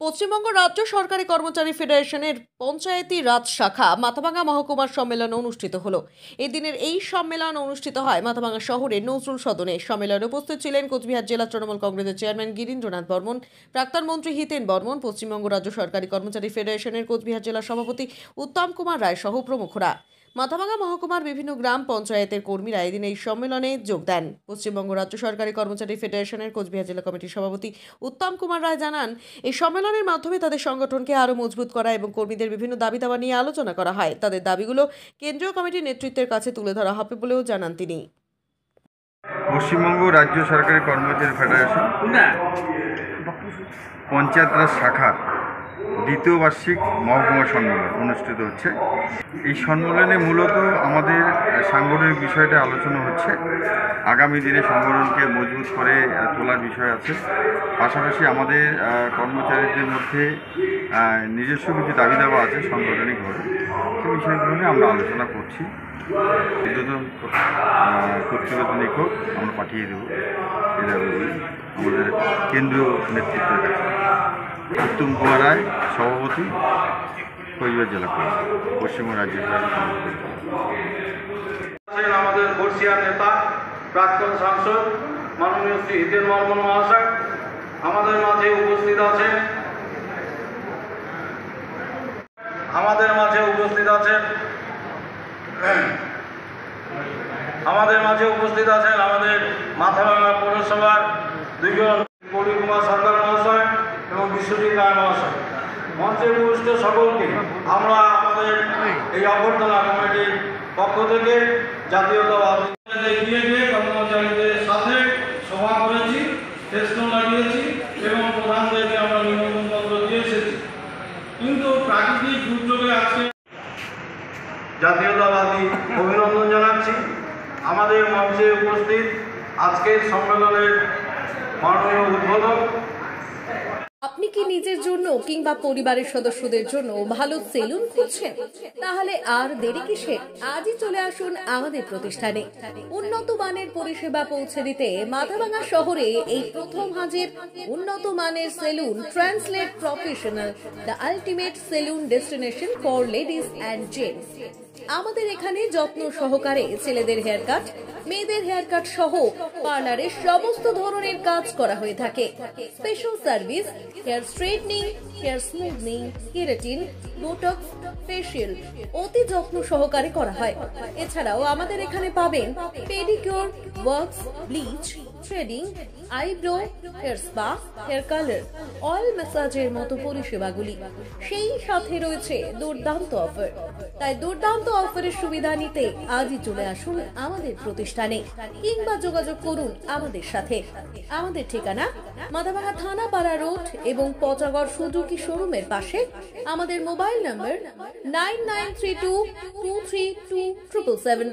পশ্চিমবঙ্গ রাজ্য সরকারি কর্মচারী ফেডারেশনের পঞ্চায়েতি রাজ শাখা মাথাভাঙা মহকুমার সম্মেলন অনুষ্ঠিত হলো। এই দিনের এই সম্মেলন অনুষ্ঠিত হয় মাথাভাঙা শহরের নজরুল সদনে। সম্মেলনে উপস্থিত ছিলেন কোচবিহার জেলা তৃণমূল কংগ্রেসের চেয়ারম্যান গিরীন্দ্রনাথ বর্মন, প্রাক্তন মন্ত্রী হিতেন বর্মন, পশ্চিমবঙ্গ রাজ্য সরকারি কর্মচারী ফেডারেশনের কোচবিহার জেলা সভাপতি উত্তম কুমার রায় সহ প্রমুখরা। মাথাভাঙা মহকুমার বিভিন্ন গ্রাম পঞ্চায়েতের কর্মীরা এদিন এই সম্মেলনে যোগ দেন। পশ্চিমবঙ্গ রাজ্য সরকারি কর্মচারী ফেডারেশনের কোচবিহার জেলা কমিটির সভাপতি উত্তম কুমার রায় জানান, এই সম্মেলনের মাধ্যমে তাদের সংগঠনকে আরও মজবুত করা এবং কর্মীদের বিভিন্ন দাবি দাওয়া নিয়ে আলোচনা করা হয়। তাদের দাবিগুলো কেন্দ্রীয় কমিটির নেতৃত্বের কাছে তুলে ধরা হবে বলেও জানান তিনি। পশ্চিমবঙ্গ রাজ্য সরকারি কর্মচারী ফেডারেশন পঞ্চায়েত রাজ শাখার দ্বিতীয় বার্ষিক মহকুমা সম্মেলন অনুষ্ঠিত হচ্ছে। এই সম্মেলনে মূলত আমাদের সাংগঠনিক বিষয়টা আলোচনা হচ্ছে। আগামী দিনে সংগঠনকে মজবুত করে তোলার বিষয় আছে। পাশাপাশি আমাদের কর্মচারীদের মধ্যে নিজস্ব কিছু দাবি দাওয়া আছে সাংগঠনিকভাবে, সেই বিষয়গুলো নিয়ে আমরা আলোচনা করছি। উদ্বোধন প্রতিবেদন লিখক আমরা পাঠিয়ে দেবো এই দাবিগুলি আমাদের কেন্দ্রীয় নেতৃত্বের কাছে। উত্তম কুমার রায়, সভাপতি, কোচবিহার জেলা পশ্চিমবঙ্গ রাজ্য আমাদের বর্ষিয়ার নেতা প্রাক্তন সাংসদ মাননীয় শ্রী হিতেন বর্মন মহাশয় আমাদের মাঝে উপস্থিত আছেন। আমাদের মাঝে উপস্থিত আছেন আমাদের মাথাভাঙা পৌরসভার দুইজন প্রদীপ কুমার সরকার মহাশয় এবং বিশ্বজিৎ রায় মহাশয়। মঞ্চে উপস্থিত সকলকে আমরা আমাদের এই অভ্যর্থনা কমিটির পক্ষ থেকে জাতীয়তাবাদী এগিয়ে গিয়ে কর্মচারীদের সাথে সভা করেছি, ফেস্টুন লাগিয়েছি এবং প্রধানদেরকে আমরা নিমন্ত্রণ পত্র দিয়ে এসেছি। কিন্তু প্রাকৃতিক দুর্যোগে আজকে জাতীয়তাবাদী অভিনন্দন জানাচ্ছি। আমাদের মঞ্চে উপস্থিত আজকের সম্মেলনের মাননীয় উদ্বোধক। আপনি কি নিজের জন্য কিংবা পরিবারের সদস্যদের জন্য ভালো সেলুন খুঁজছেন? তাহলে আর দেরি কিসের? আজই চলে আসুন আমাদের প্রতিষ্ঠানে। উন্নত মানের পরিষেবা পৌঁছে দিতে মাথাভাঙা শহরে এই প্রথম হাজির উন্নত মানের salon translate professional, the ultimate salon destination for ladies and gents. আমাদের এখানে যত্ন সহকারে ছেলেদের হেয়ার কাট, মেয়েদের হেয়ার কাট সহ পার্লারের সমস্ত ধরনের কাজ করা হয়ে থাকে। Special service, hair straightening, hair smoothing, keratin, botox, facial অতি যত্ন সহকারে করা হয়। এছাড়াও আমাদের এখানে পাবেন pedicure, wax, bleach, threading, eyebrow, hair spa, hair colour, oil ম্যাসাজের মতো পরিষেবাগুলি। সেই সাথে রয়েছে দুর্দান্ত অফার। তাই দুর্দান্ত অফারের সুবিধা নিতে আজই চলে আসুন আমাদের প্রতিষ্ঠানে কিংবা যোগাযোগ করুন আমাদের সাথে। আমাদের ঠিকানা মাথাভাঙা থানাপাড়া রোড এবং পচাগড় সুজুকি শোরুমের পাশে। আমাদের মোবাইল নম্বর 9932232777।